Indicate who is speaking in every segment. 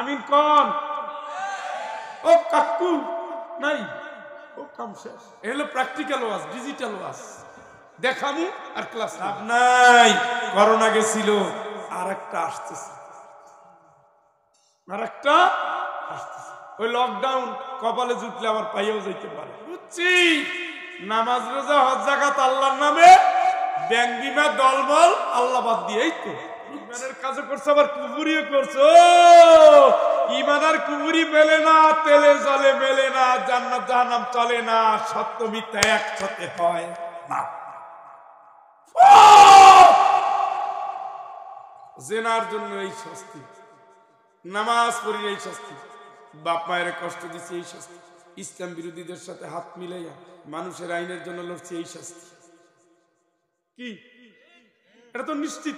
Speaker 1: আমিন কোন ও কাকু নাই ও কাম শেষ এলো প্র্যাকটিক্যাল ওয়াজ ডিজিটাল ওয়াজ দেখামু আর ক্লাস লাভ নাই করোনা গেছিল আরেকটা আসতেছে আরেকটা আসতেছে ওই লকডাউন কপালে জুটলে আবার পাইয়াও যাইতে পারে বুঝছি নামাজ রোজা হজ যাকাত আল্লাহর নামে ব্যাংক বিমা দলবল আল্লাহ বাদ দিয়েই তো ইমানের কাজও করছো আবার কুফরিও করছো ইমান আর কুফরি মেলে না তেলে জলে মেলে না জান্নাত জাহান্নাম চলে না সত্য মিথ্যা একসাথে হয় না জেনার জন্য এই শাস্তি নামাজ পড়ি এই শাস্তি বাপ মায়ের কষ্ট দিচ্ছে এই শাস্তি ইসলাম বিরোধীদের সাথে হাত মিলাইয়া মানুষের আইনের জন্য লড়ছে এই শাস্তি কি এটা তো নিশ্চিত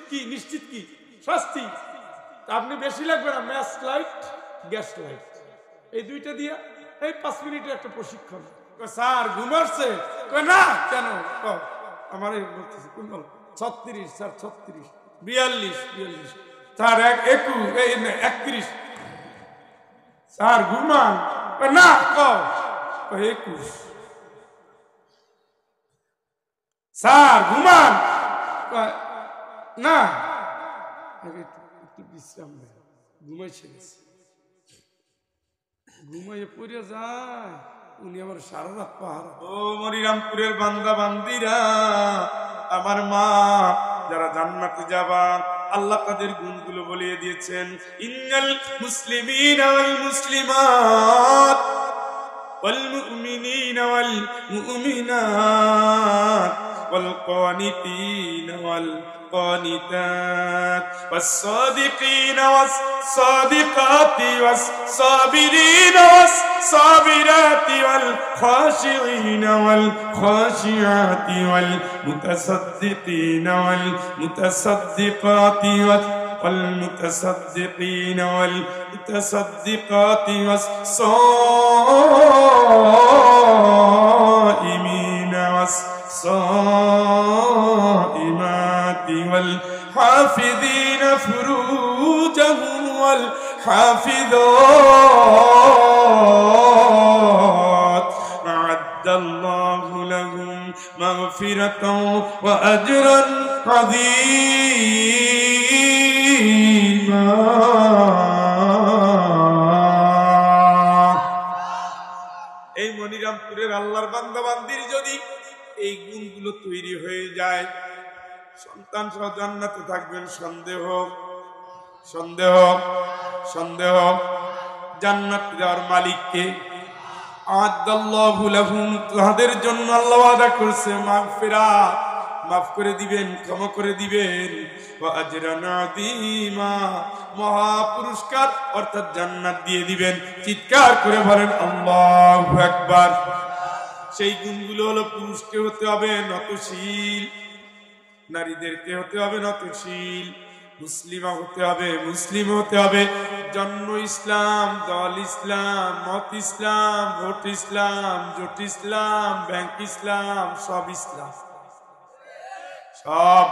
Speaker 1: কি শাস্তি আপনি বেশি লাগবে না ম্যাচ লাইট গ্যাস লাইট এই দুইটা দিয়া এই 5 মিনিটের একটা প্রশিক্ষণ স্যার ঘুমাচ্ছে না কেন আমার বলতেছে 36 স্যার 36 42 স্যার 31 স্যার ঘুমান না 21 স্যার ঘুমান না একটু বিশ্রাম নেই ঘুমাইছে ঘুমাইয়ে পড়ে যায় উনি আমার সারা রাত পাহারা ও মনিরামপুরের বান্দা বান্দিরা আমার মা যারা জান্নাতে যাবা আল্লাহ তাদের গুণগুলো বলিয়ে দিয়েছেন ইন্নাল মুসলিমিনা ওয়াল মুসলিমাত ওয়াল মুমিনিনা ওয়াল মুমিনাত ওয়াল কানিতিনা ওয়াল القانتات والصادقين والصادقات والصابرين والصابرات والخاشعين والخاشعات والمتصدقين والمتصدقات والمتصدقين والمتصدقات والصائمين والصائمات والحافظين فروجهم والحافظات أعد الله لهم مغفرة وأجرا عظيما এই মনিরামপুরের আল্লাহর বান্দা বান্দির যদি এই গুণগুলো তৈরি হয়ে যায় সন্তান সহ জান্নাতে থাকবেন সন্দেহ সন্দেহ সন্দেহ জান্নাত দেওয়ার মালিককে আ'আদাল্লাহু লাহুম তাদের জন্য আল্লাহ ওয়াদা করেছে মাগফিরাত মাফ করে দিবেন ক্ষমা করে দিবেন ওয়া আজরান আযীমা মহা পুরস্কার অর্থাৎ জান্নাত দিয়ে দিবেন চিৎকার করে বলেন আল্লাহু আকবার সেই গুণগুলো হলো পুরুষকে হতে হবে নতশীল নারীদেরকে হতে হবে নতশীল মুসলিমা হতে হবে মুসলিম হতে হবে জন্ম ইসলাম দল ইসলাম মত ইসলাম ভোট ইসলাম জোট ইসলাম ব্যাংক ইসলাম সব ইসলাম সব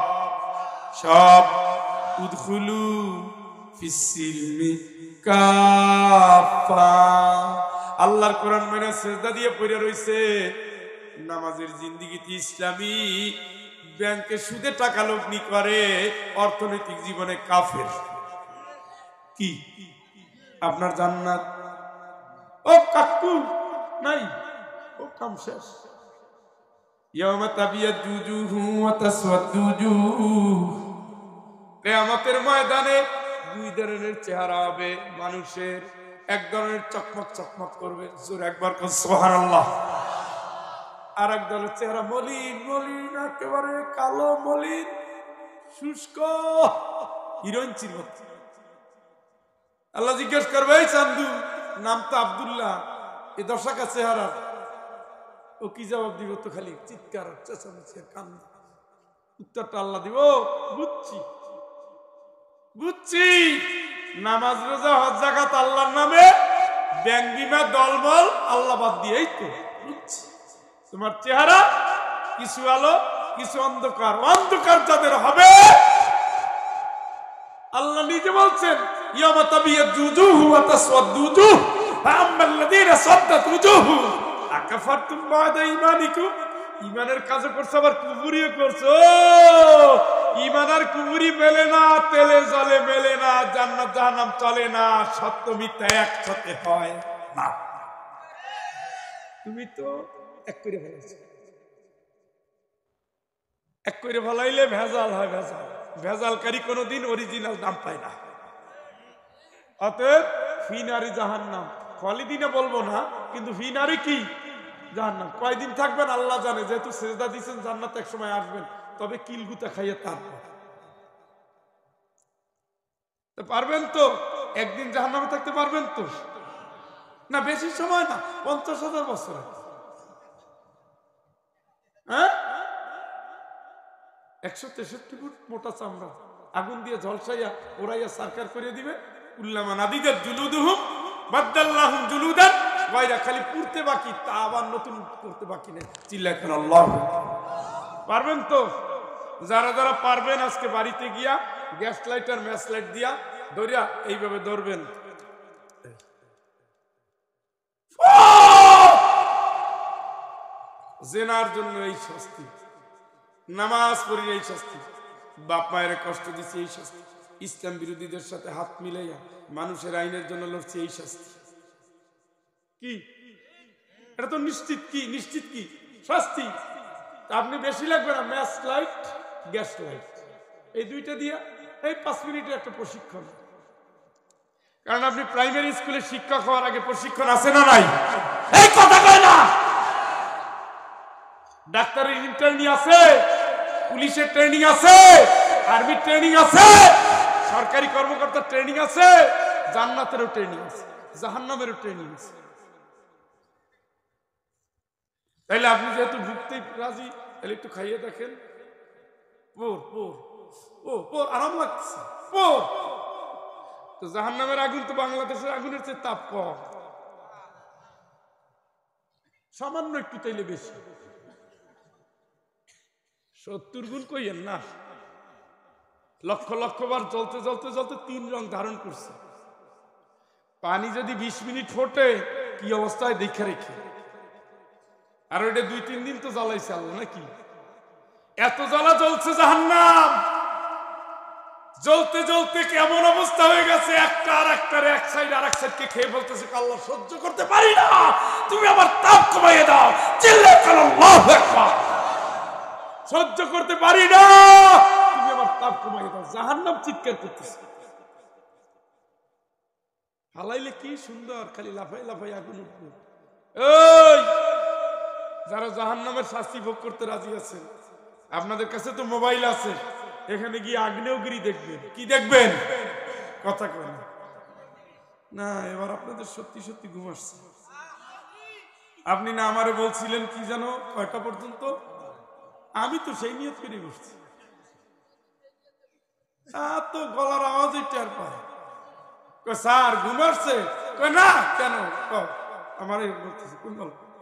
Speaker 1: সব উদখুলু ফিসসিলমি কাফা আল্লাহর কোরআন মানে সিজদা দিয়ে পড়ে রইছে নামাজের জিন্দেগিতে ইসলামী ব্যাংকে সুদে টাকা লগ্নি করে অর্থনৈতিক জীবনে কাফের কি আপনার জান্নাত ও কাকু নাই ও কাম শেষ ইয়াউমা তাবিয়াদু জুজুহু ওয়া তাসওয়াদু জুজুহ কিয়ামতের ময়দানে দুই ধরনের চেহারা হবে মানুষের এক ধরনের চকমক চকমক করবে জোরে একবার কোন সুবহানাল্লাহ আর এক দলের চেহারা মলিন মলিন একেবারে কালো মলিন শুষ্ক হিরোইনচির মতো আল্লাহ জিজ্ঞেস করবে এই চান্দু নাম তো আব্দুল্লাহ এই দশাকা চেহারা ও কি জবাব দিব তো খালি চিৎকার চেঁচামেচি কান্না উত্তরটা আল্লাহ দিব বুঝছি বুঝছি নামাজ রোজা হজ যাকাত আল্লাহর নামে ব্যাংক বিমা দলবল আল্লাহ বাদ দিয়েই তো বুঝছি তোমার চেহারা কিছু আলো কিছু অন্ধকার অন্ধকার যাদের হবে আল্লাহ নিজে বলছেন ইয়ামা তাবিয়াতু উজুহু ওয়া তাসওয়াদু উজুহ ফাআম্মাল্লাযীনা সাদ্দাত উজুহুম আকাফারতুম বা'দা ঈমানিকুম। ঈমানের কাজও করছো আবার কুফরিও করছো। ঈমান আর কুফরি মেলে না, তেলে জলে মেলে না, জান্নাত জাহান্নাম চলে না, সত্য মিথ্যা একসাথে হয় না। তুমি তো এক করে ফেলেছো। এক করে ফেলাইলে ভেজাল হয়। ভেজালকারী কোনোদিন অরিজিনাল দাম পায় না। অতএব ফিনারি জাহান্নাম খালিদিনা বলবো না, কিন্তু ফিনারি কি জাহান্নাম। কয়দিন থাকবেন আল্লাহ জানে, যেহেতু সেজদা দিয়েছেন জান্নাত এক সময় আসবেন, তবে কিলগুতা খাইয়ে তারপর পারবেন তো। একদিন জাহান্নামে থাকতে পারবেন তো না, বেশি সময় না, 50,000 বছর। হ্যাঁ, 163 ফুট মোটা চামড়া, আগুন দিয়ে ঝলসাইয়া ওরাইয়া সারকার করে দিবে। কুল্লামা নাদিদাত জুলুদুহুম বাদদাল্লাহুম জুলুদান গায়রা, খালি পুড়তে বাকি, তা আবার নতুন করতে বাকি নেই। চিল্লায় কেন আল্লাহ। পারবেন তো? যারা যারা পারবেন আজকে বাড়িতে গিয়া গ্যাস লাইট আর ম্যাচ লাইট দিয়া ধরিয়া এইভাবে ধরবেন। জেনার জন্য এই শাস্তি, নামাজ পড়ি এই শাস্তি, বাপ মায়ের কষ্ট দিচ্ছে এই শাস্তি, ইসলাম বিরোধীদের সাথে হাত মিলাইয়া মানুষের আইনের জন্য লড়ছে এই শাস্তি। কি এটা তো নিশ্চিত, কি নিশ্চিত কি শাস্তি। আপনি বেশি লাগবে না, ম্যাচ লাইট গ্যাস লাইট এই দুইটা দিয়া এই 5 মিনিটের একটা প্রশিক্ষণ। কারণ আপনি প্রাইমারি স্কুলে শিক্ষক হওয়ার আগে প্রশিক্ষণ আছে না নাই? এই কথা কয় না। ডাক্তারের ইন্টার্নি আছে, পুলিশের ট্রেনিং আছে, আর্মির ট্রেনিং আছে, সরকারি কর্মকর্তার ট্রেনিং আছে, জান্নাতেরও ট্রেনিং আছে, জাহান্নামেরও ট্রেনিং আছে। তাইলে আপনি যেহেতু ভুগতে রাজি, তাহলে একটু খাইয়ে দেখেন। আরাম লাগছে। তো জাহান্নামের আগুন তো বাংলাদেশের আগুনের চেয়ে তাপ কম, সামান্য একটু, তাইলে বেশি। 70 গুণ কইয়েন না, লক্ষ লক্ষ বার জ্বলতে জ্বলতে জ্বলতে 3 রং ধারণ করছে। পানি যদি 20 মিনিট ফোটে কি অবস্থায় দেখে রেখে, আর ওইটা 2-3 দিন তো জ্বালাইছে আল্লাহ নাকি। এত জ্বালা জ্বলছে জাহান্নাম, জ্বলতে জ্বলতে কেমন অবস্থা হয়ে গেছে, একটা আর একটার এক সাইড আর এক সাইডকে খেয়ে বলতেছে আল্লাহ সহ্য করতে পারি না, তুমি আমার তাপ কমাইয়ে দাও। চিল্লায় আল্লাহু আকবার। সহ্য করতে পারি না, তুমি আমার তাপ কমাইয়ে দাও। জাহান্নাম চিৎকার করতেছে। হালাইলে কি সুন্দর, খালি লাফাই লাফাই আগুন উঠবে। এই যারা জাহান্নামের শাস্তি ভোগ করতে রাজি আছেন, আপনাদের কাছে তো মোবাইল আছে, এখানে গিয়ে আগ্নেয়গিরি দেখবেন। কি দেখবেন? কথা কয় না। এবার আপনাদের সত্যি সত্যি ঘুম আসছে। আপনি না আমারে বলছিলেন কি জানো কয়টা পর্যন্ত, আমি তো সেই নিয়ত করে বসছি। তো গলার আওয়াজই টের পায়। স্যার ঘুম আসছে? না কেন? আমার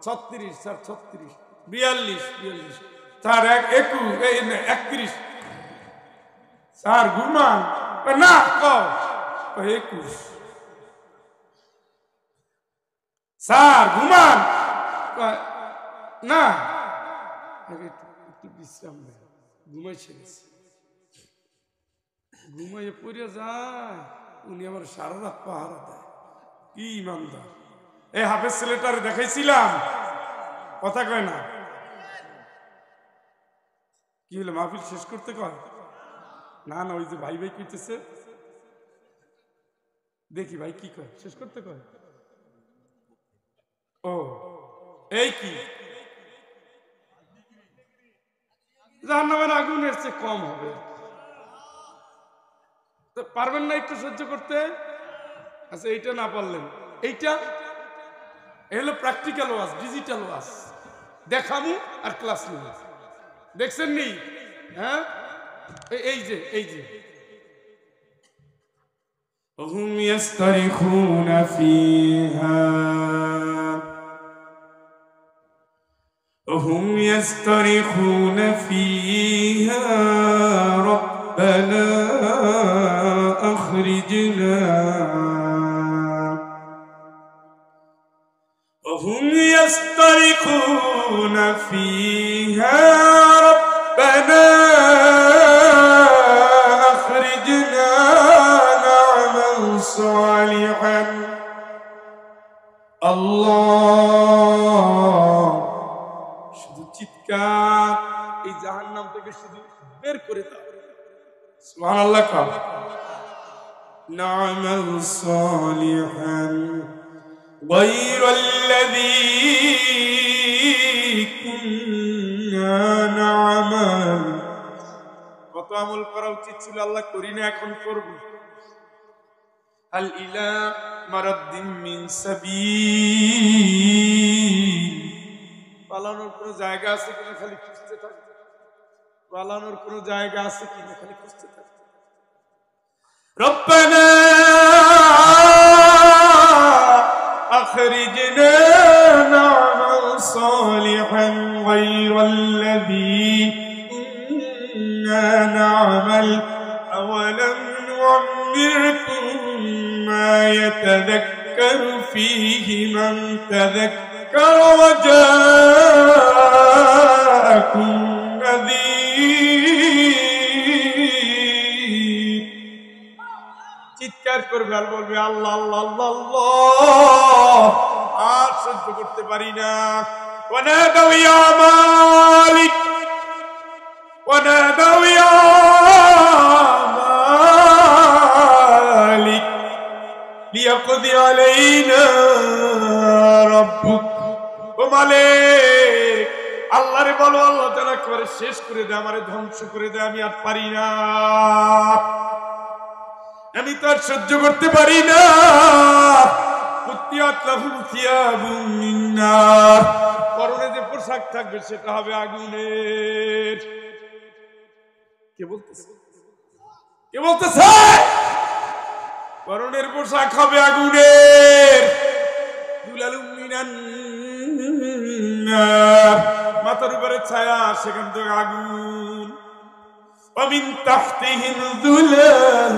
Speaker 1: 36 স্যার, 36, 42, স্যার 31, স্যার ঘুমান না 21, স্যার ঘুমান না, একটু বিশ্রাম নেই, ঘুমাই ছেড়েছি। ঘুমাইয়ে পড়ে যায়, উনি আমার সারা রাত পাহারা দেয়। কি ইমানদার! এই হাফেজ ছেলেটারে দেখাইছিলাম, কথা কয় না। কি হলো, মাহফিল শেষ করতে কয়? না না, ওই যে ভাই ভাই কইতেছে, দেখি ভাই কি কয়, শেষ করতে কয়। ও এই কি জাহান্নামের আগুনের চেয়ে কম হবে, তো পারবেন না একটু সহ্য করতে? আচ্ছা এইটা না পারলেন, এইটা হলো প্র্যাকটিক্যাল ওয়াজ, ডিজিটাল ওয়াজ, দেখামু আর ক্লাস নিব। দেখছেন নি? হ্যাঁ, এই যে হুম ইয়াস্তারিখুনা ফিহা হুম ইয়াস্তারিখুনা ফিহা রব্বানা فيها ربنا أخرجنا نعمل صالحا الله শুধু চিৎকার এই জাহান্নাম থেকে শুধু বের করে দাও সুবহানাল্লাহ কও نعمل صالحا غير الذي كنا نعمل কত আমল করা উচিত ছিল আল্লাহ করি না এখন করব হাল ইলা মারাদ্দিন মিন সাবিল পালানোর কোনো জায়গা আছে কিনা খালি খুঁজতে থাক পালানোর কোনো জায়গা আছে কিনা খালি খুঁজতে থাক ربنا أخرجنا نعمل صالحا غير الذي كنا نعمل أولم نعمركم ما يتذكر فيه من تذكر وجاءكم نذير চিৎকার করবে আর বলবে আল্লাহ আল্লাহ আল্লাহ আল্লাহ আর সহ্য করতে পারি না ওয়ানাদাউ ইয়া মালিক ওয়ানাদাউ ইয়া মালিক লিয়াকদি আলাইনা রাব্বুক ও মালিক আল্লাহরে বলো আল্লাহ যেন করে শেষ করে দে আমারে ধ্বংস করে দে আমি আর পারি না আমি তো আর সহ্য করতে পারি না পরনে যে পোশাক থাকবে সেটা হবে আগুনের কে বলতেছে পরনের পোশাক হবে আগুনের মাথার উপরে ছায়া সেখান থেকে আগুন অমিন তাহতিহিন দুলাল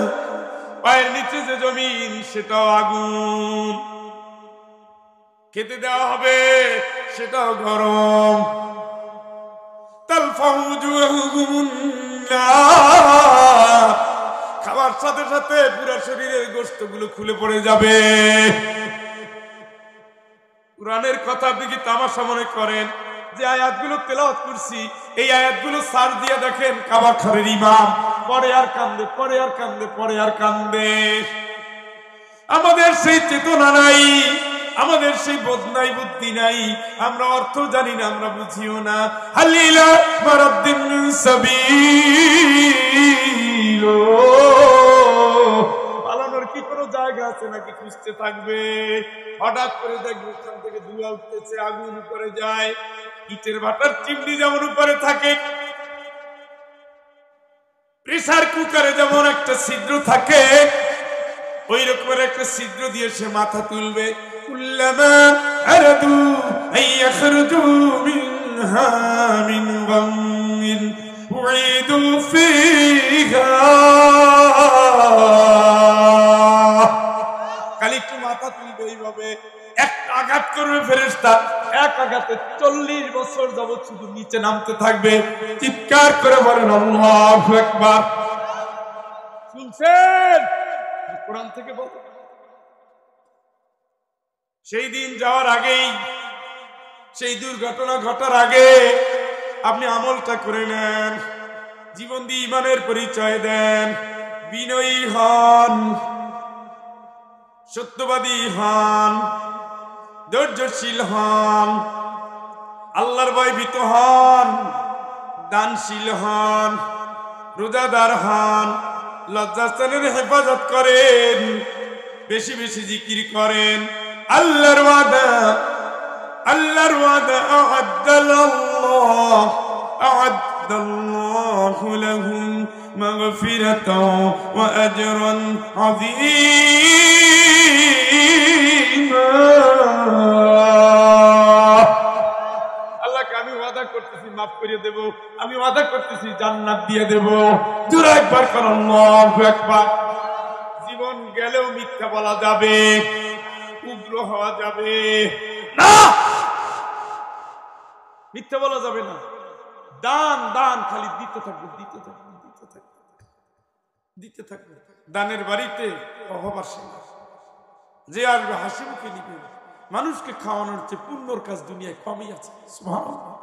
Speaker 1: পায়ের নিচে যে জমিন সেটাও আগুন খেতে দেওয়া হবে সেটাও গরম খাবার সাথে সাথে পুরো শরীরের গোশতগুলো খুলে পড়ে যাবে কুরআনের কথা আপনি কি তামাশা মনে করেন যে আয়াতগুলো তেলাওয়াত করছি এই আয়াতগুলো সার দিয়ে দেখেন কাবা ঘরের ইমাম পরে আর কান্দে পরে আর কান্দে পরে আর কান্দে আমাদের সেই চেতনা নাই আমাদের সেই বোধ নাই বুদ্ধি নাই আমরা অর্থ জানি না আমরা বুঝিও না হালিলা মারাদ্দিন সাবিল পালানোর কি কোনো জায়গা আছে নাকি খুঁজতে থাকবে হঠাৎ করে দেখবে ওখান থেকে ধোঁয়া উঠতেছে আগুন উপরে যায় ইটের ভাটার চিমনি যেমন উপরে থাকে প্রেসার কুকারে যেমন একটা ছিদ্র থাকে ওই রকমের একটা ছিদ্র দিয়ে সে মাথা তুলবে কুল্লামা আরাদু আইয়াখরুজু মিনহা মিন গাম্মিন উঈদু ফিহা খালি একটু মাথা তুলবে এইভাবে একটা আঘাত করবে ফেরেশতা এক আঘাতে 40 বছর যাবত শুধু নিচে নামতে থাকবে চিৎকার করে বলেন আল্লাহু আকবার শুনছেন কোরআন থেকে বল সেই দিন যাওয়ার আগেই সেই দুর্ঘটনা ঘটার আগে আপনি আমলটা করে নেন জীবন দিয়ে ঈমানের পরিচয় দেন বিনয়ী হন সত্যবাদী হন ধৈর্যশীল হন আল্লাহর ভয়ভীত হন দানশীল হন রোজাদার হন লজ্জাস্থানের হেফাজত করেন বেশি বেশি জিকির করেন আল্লাহর ওয়াদা আ'আদ্দাল্লাহু লাহুম মাগফিরাতাও ওয়া আজরান আযীমা আল্লাহকে আমি ওয়াদা করতেছি মাফ করে দেব আমি ওয়াদা করতেছি জান্নাত দিয়ে দেব জোরে একবার করুন আল্লাহু আকবার জীবন গেলেও মিথ্যা বলা যাবে উগ্র হওয়া যাবে না মিথ্যা বলা যাবে না। দান দান খালি দিতে থাকবে, দিতে থাকবে, দিতে থাকবে, দিতে থাকবে। দানের বাড়িতে অভাব আসে না। যে আসবে হাসি মুখে নিবে। মানুষকে খাওয়ানোর চেয়ে পুণ্যর কাজ দুনিয়ায় কমই আছে। সুবহানাল্লাহ।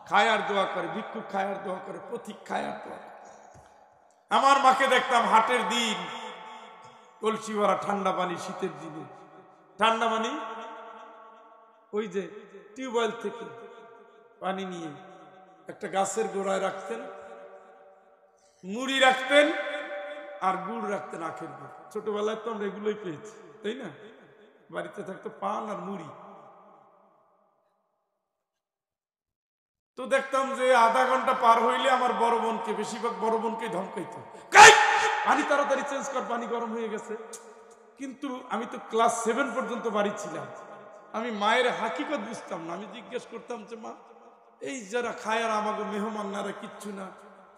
Speaker 1: খায় আর দোয়া করে, ভিক্ষুক খায় আর দোয়া করে, পথিক খায় আর দোয়া করে। আমার মাকে দেখতাম হাটের দিন কলসি ভরা ঠান্ডা পানি, শীতের দিনে ঠান্ডা পানি ওই যে টিউবওয়েল থেকে পানি নিয়ে একটা গাছের গোড়ায় রাখতেন, মুড়ি রাখতেন আর গুড় রাখতেন, আখের গুড়। ছোটবেলায় তো আমরা এগুলোই পেয়েছি, তাই না? বাড়িতে থাকতো পান আর মুড়ি। তো দেখতাম যে আধা ঘন্টা পার হইলে আমার বড় বোনকে, বেশিরভাগ বড় বোনকে ধমকাইতো, পানি তাড়াতাড়ি চেঞ্জ কর, পানি গরম হয়ে গেছে। কিন্তু আমি তো ক্লাস 7 পর্যন্ত বাড়ি ছিলাম, আমি মায়ের হাকিকত বুঝতাম না। আমি জিজ্ঞেস করতাম যে মা, এই যারা খায় আর আমাকে মেহমান না, কিচ্ছু না,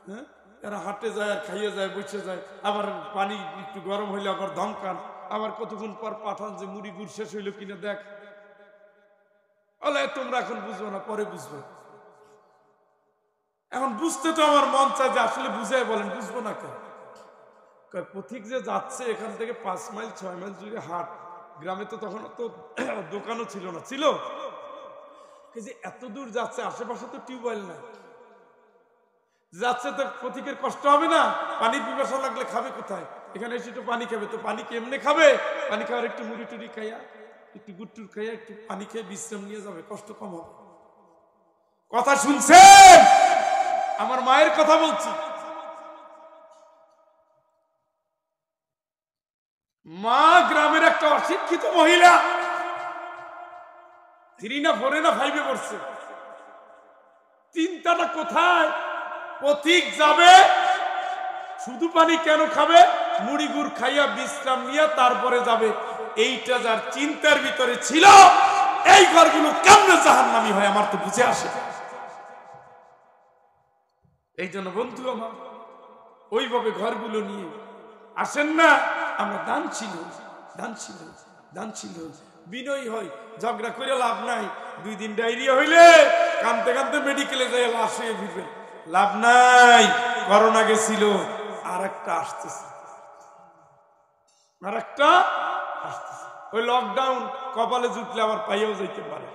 Speaker 1: হ্যাঁ, এরা হাটে যায় আর খাইয়ে যায়, বসে যায়, আবার পানি একটু গরম হইলে আবার ধমকান, আবার কতক্ষণ পর পাঠান যে মুড়ি গুড় শেষ হইলো কিনা দেখ। বলে তোমরা এখন বুঝবো না, পরে বুঝবো। এখন বুঝতে তো আমার মন চায় যে আসলে বুঝাই বলেন, বুঝবো না কেন? পথিক যে যাচ্ছে এখান থেকে 5 মাইল 6 মাইল জুড়ে হাট, গ্রামে তো তখন তো দোকানও ছিল না, ছিল যে এত দূর যাচ্ছে, আশেপাশে তো টিউবওয়েল নাই, যাচ্ছে তো পথিকের কষ্ট হবে না? পানি পিপাসা লাগলে খাবে কোথায়? এখানে এসে তো পানি খাবে, তো পানি কেমনে খাবে? পানি খাওয়ার একটু মুড়ি টুড়ি খাইয়া, একটু গুড় টুড় খাইয়া, একটু পানি খেয়ে বিশ্রাম নিয়ে যাবে, কষ্ট কম হবে। কথা শুনছেন? আমার মায়ের কথা বলছি। মা গ্রামের একটা অশিক্ষিত মহিলা, 3 না 4 না 5 পড়ছে। চিন্তাটা কোথায়? পথিক যাবে, শুধু পানি কেন খাবে? মুড়ি গুড় খাইয়া বিশ্রাম নিয়ে তারপরে যাবে। এইটা যার চিন্তার ভিতরে ছিল, এই ঘরগুলো কেমনে জাহান্নামী হয় আমার তো বুঝে আসে। এই জন্য বন্ধু আমার, ওইভাবে ঘরগুলো নিয়ে আসেন না। আমরা দানশীল, দানশীল, দানশীল, বিনয়ী হই। ঝগড়া করে লাভ নাই। 2 দিন ডায়রিয়া হইলে কানতে কানতে মেডিকেলে যাই, লাশ হয়ে ফিরবে, লাভ নাই। করোনা গেছিল, আর একটা আসতেছে, আর একটা আসতেছে। ওই লকডাউন কপালে জুটলে আবার পাইয়াও যাইতে পারে,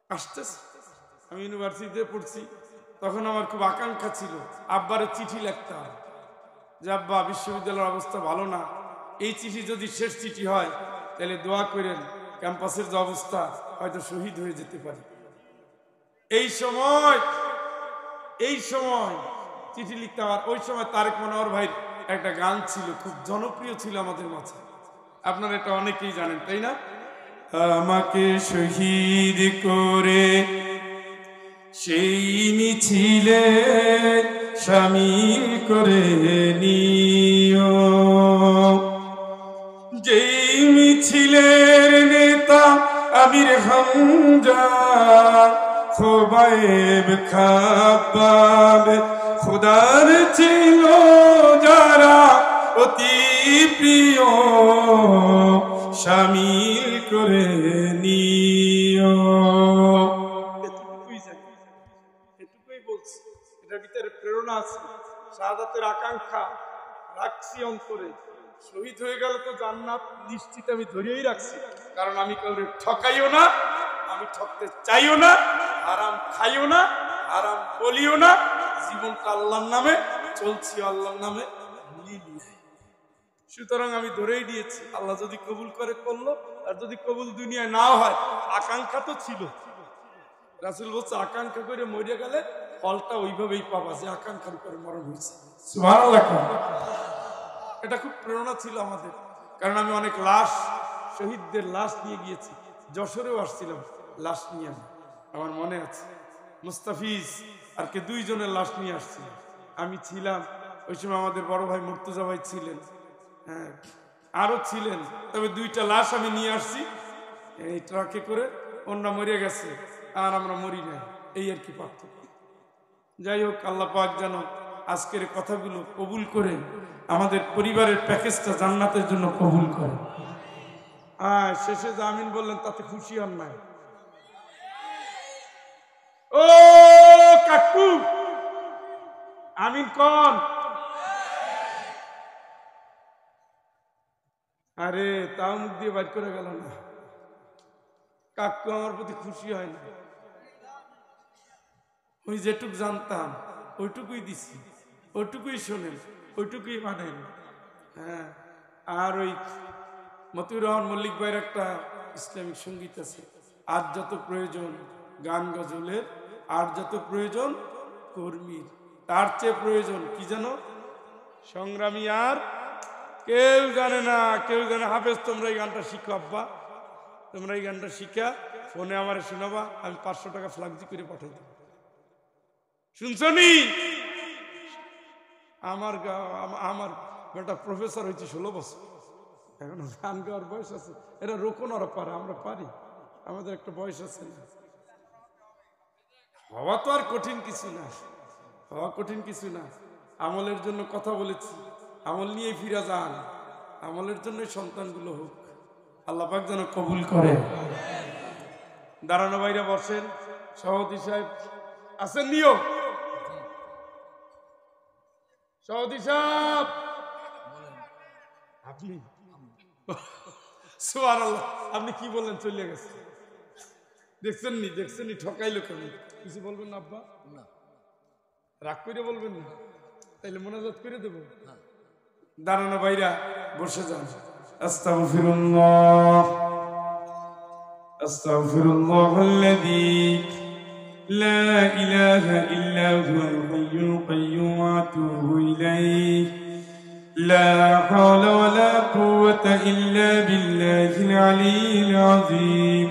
Speaker 1: আসতেছে। আমি ইউনিভার্সিটিতে পড়ছি, তখন আমার খুব আকাঙ্ক্ষা ছিল আব্বারে চিঠি লিখতাম যে আব্বা, বিশ্ববিদ্যালয়ের অবস্থা ভালো না, এই চিঠি যদি শেষ চিঠি হয় তাহলে দোয়া করেন, ক্যাম্পাসের যে অবস্থা, হয়তো শহীদ হয়ে যেতে পারি। এই সময় চিঠি লিখতে। আর ওই সময় তারেক মনোহর ভাইয়ের একটা গান ছিল, খুব জনপ্রিয় ছিল আমাদের মাঝে, আপনারা এটা অনেকেই জানেন, তাই না? আমাকে শহীদ করে সেই মিছিলে শামিল করে নিও, যেই মিছিলের নেতা আমির হামজা, খোবায়েব খাব্বাব, খোদার ছিল যারা অতি প্রিয়, শামিল করে নিও। এটুকুই বলছি, এটার ভিতরে প্রেরণা আছে, শাহাদাতের আকাঙ্ক্ষা রাখছি অন্তরে। শহীদ হয়ে গেল তো জান্নাত নিশ্চিত, আমি ধরেই রাখছি। কারণ আমি কাউকে ঠকাইও না, আমি ঠকতে চাইও না, হারাম খাইও না, হারাম বলিও না। জীবনটা আল্লাহর নামে চলছি, আল্লাহর নামে। সুতরাং আমি ধরেই দিয়েছি, আল্লাহ যদি কবুল করে করলো, আর যদি কবুল দুনিয়ায় নাও হয়, আকাঙ্ক্ষা তো ছিল। রাসূল বলছে, আকাঙ্ক্ষা করে মরে গেলে ফলটা ওইভাবেই পাবা যে আকাঙ্ক্ষার উপরে মরণ হয়েছে। সুবহানাল্লাহ। এটা খুব প্রেরণা ছিল আমাদের। কারণ আমি অনেক লাশ, শহীদদের লাশ নিয়ে গিয়েছি, যশোরেও আসছিলাম লাশ নিয়ে। আমার মনে আছে, মুস্তাফিজ আর কে 2 জনের লাশ নিয়ে আসছিল, আমি ছিলাম। ওই সময় আমাদের বড় ভাই মুর্তজা ভাই ছিলেন, হ্যাঁ, আরো ছিলেন। তবে 2টা লাশ আমি নিয়ে আসছি এই ট্রাকে করে। ওনারা মরে গেছে আর আমরা মরি নাই, এই আর কি পার্থক্য। যাই হোক, আল্লাহ পাক যেন আজকের কথাগুলো কবুল করে আমাদের পরিবারের প্যাকেজটা জান্নাতের জন্য কবুল করে। শেষে যে আমিন বললেন তাতে খুশি হন নাই? ও কাকু আমিন কোন? আরে তাও মুখ দিয়ে বাইর করে গেল না। কাকু আমার প্রতি খুশি হয় না। ওই যেটুক জানতাম ওইটুকুই দিছি, ওইটুকুই শোনেন, ওইটুকুই মানেন। হ্যাঁ, আর ওই মতিউর রহমান মল্লিক ভাইয়ের একটা ইসলামিক সঙ্গীত আছে, আর যত প্রয়োজন গান গজলের, আর যত প্রয়োজন কর্মীর, তার চেয়ে প্রয়োজন কি জানো? সংগ্রামী। আর কেউ জানে না, কেউ জানে। হাফেজ তোমরা এই গানটা শিখো আব্বা, তোমরা এই গানটা শিখা ফোনে আমারে শোনাবা, আমি 500 টাকা ফ্লাক্সি করে পাঠাই দেব। শুনছনি? আমার বেটা প্রফেসর হয়েছে 16 বছর, এখন গান গাওয়ার বয়স আছে। এরা রোকন ওরা পারে, আমরা পারি, আমাদের একটা বয়স আছে না। হওয়া তো আর কঠিন কিছু না, হওয়া কঠিন কিছু না। আমলের জন্য কথা বলেছি, আমল নিয়ে ফিরে যান, আমলের জন্য সন্তানগুলো হোক, আল্লাহ পাক যেন কবুল করে। দাঁড়ানো বাইরে বসেন। সভাপতি সাহেব আছেন? নিও সভাপতি সাহেব আপনি, সুবহানাল্লাহ, আপনি কি বললেন? চলে গেছে। দেখছেন নি ঠকাইলো কেন? কিছু বলবেন না আব্বা? না, রাগ করে বলবেন না, তাইলে মোনাজাত করে দেব। দাঁড়ানো বাইরা বসে যান। আস্তাগফিরুল্লাহ আস্তাগফিরুল্লাহাল্লাযী লা ইলাহা ইল্লা হুয়াল হাইয়ুল কাইয়্যুম ওয়া আতুবু ইলাইহি লা হাওলা ওয়া লা কুওয়াতা ইল্লা বিল্লাহিল আলিয়্যিল আযীম।